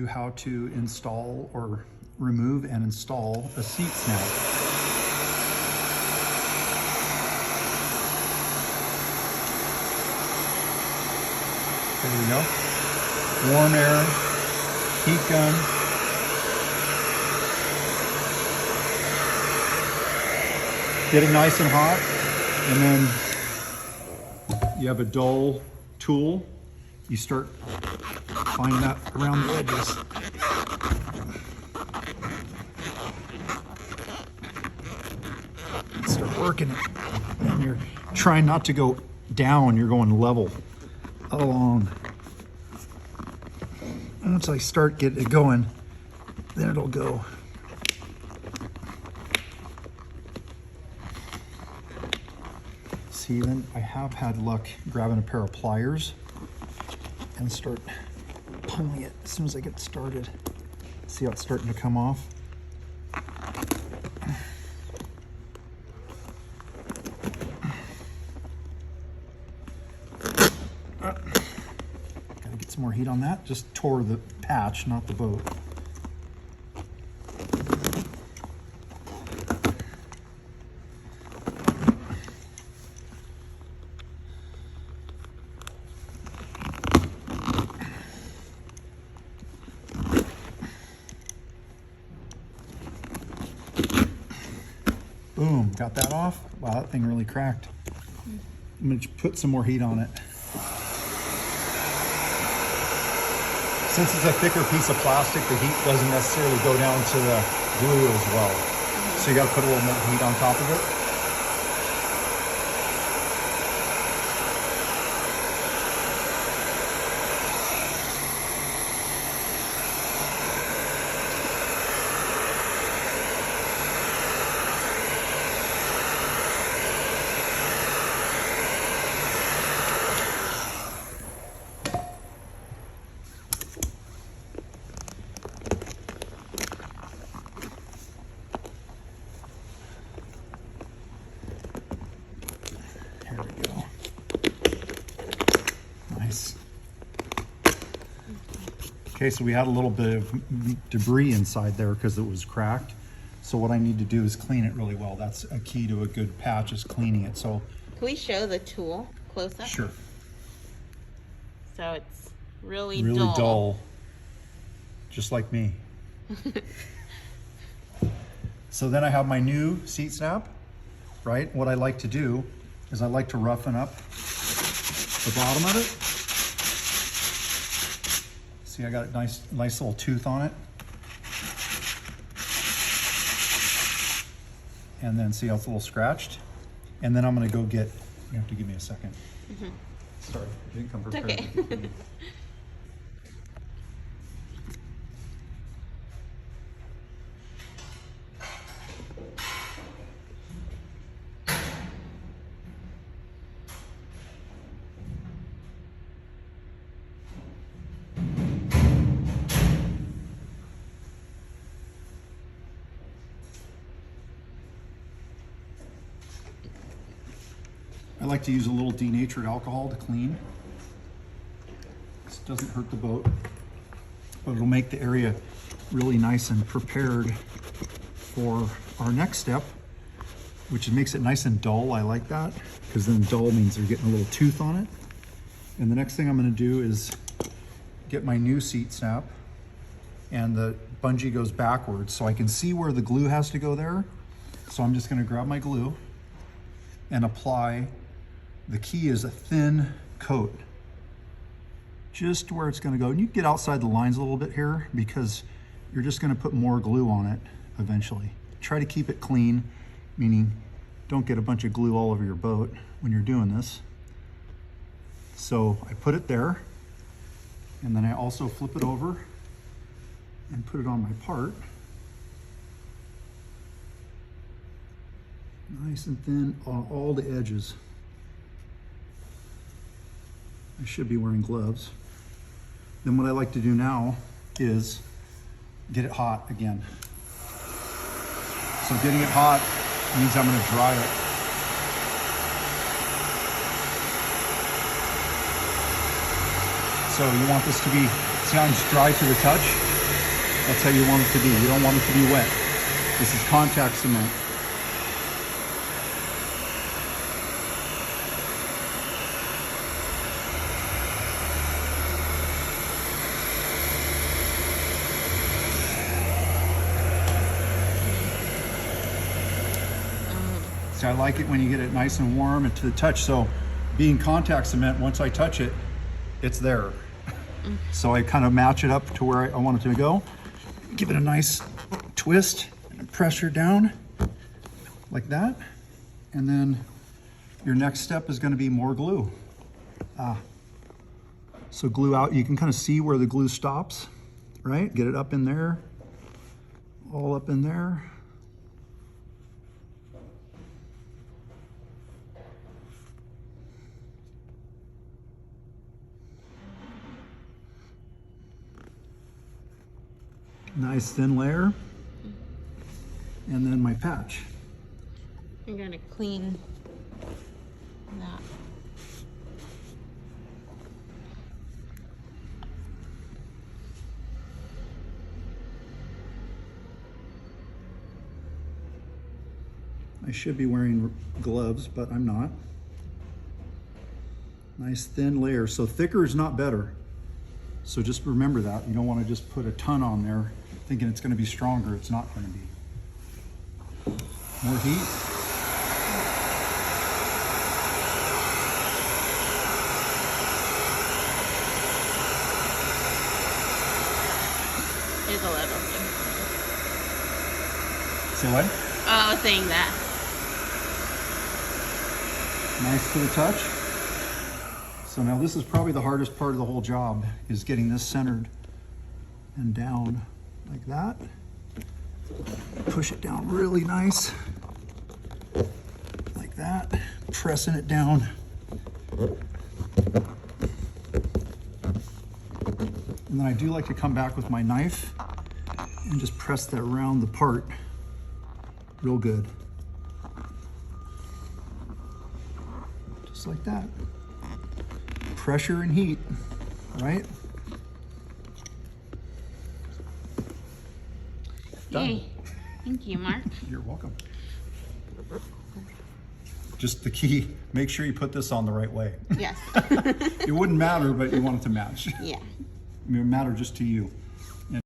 how to install or remove and install a seat snap. There we go. Warm air, heat gun. Getting nice and hot, and then you have a dull tool. You start finding that around the edges. Start working it, and you're trying not to go down, you're going level along. And once I start getting it going, then it'll go. See, then I have had luck grabbing a pair of pliers and start pulling it as soon as I get started. See how it's starting to come off? Gotta get some more heat on that. Just tore the patch, not the boat. Boom, got that off. Wow, that thing really cracked. I'm gonna put some more heat on it. Since it's a thicker piece of plastic, the heat doesn't necessarily go down to the glue as well. So you gotta put a little more heat on top of it. There we go. Nice. Okay, so we had a little bit of debris inside there because it was cracked. So what I need to do is clean it really well. That's a key to a good patch, is cleaning it. So Can we show the tool close up? sure. So it's really, Really dull. dull. Just like me. So then I have my new seat snap, right? What I like to do is I like to roughen up the bottom of it. See, I got a nice little tooth on it. And then see how it's a little scratched. And then I'm gonna go get, you have to give me a second. Sorry, I didn't come prepared. It's okay. I like to use a little denatured alcohol to clean. This doesn't hurt the boat, but it'll make the area really nice and prepared for our next step, which makes it nice and dull. I like that, because then dull means they're getting a little tooth on it. And the next thing I'm gonna do is get my new seat snap, and the bungee goes backwards, so I can see where the glue has to go there. So I'm just gonna grab my glue and apply. The key is a thin coat, just where it's gonna go. And you can get outside the lines a little bit here, because you're just gonna put more glue on it eventually. Try to keep it clean, meaning don't get a bunch of glue all over your boat when you're doing this. So I put it there, and then I also flip it over and put it on my part. Nice and thin on all the edges. I should be wearing gloves. Then what I like to do now is get it hot again. So getting it hot means I'm gonna dry it. So you want this to be, sounds dry to the touch. That's how you want it to be. You don't want it to be wet. This is contact cement. See, I like it when you get it nice and warm and to the touch. So being contact cement, once I touch it, it's there. So I kind of match it up to where I want it to go. Give it a nice twist and pressure down like that. And then your next step is going to be more glue. So glue out, you can kind of see where the glue stops, right? Get it up in there, all up in there. Nice thin layer. And then my patch. I'm gonna clean that. I should be wearing gloves, but I'm not. Nice thin layer. So thicker is not better. So just remember that. You don't want to just put a ton on there thinking it's going to be stronger. It's not going to be. More heat. There's a little thing. Say what? Oh, I was saying that. Nice to the touch. So now this is probably the hardest part of the whole job, is getting this centered and down like that. Push it down really nice, like that, pressing it down. And then I do like to come back with my knife and just press that around the part real good. Just like that. Pressure and heat, right? Done. Yay. Thank you, Mark. You're welcome. Just the key, make sure you put this on the right way. Yes. It wouldn't matter, but you want it to match. Yeah. It would matter just to you.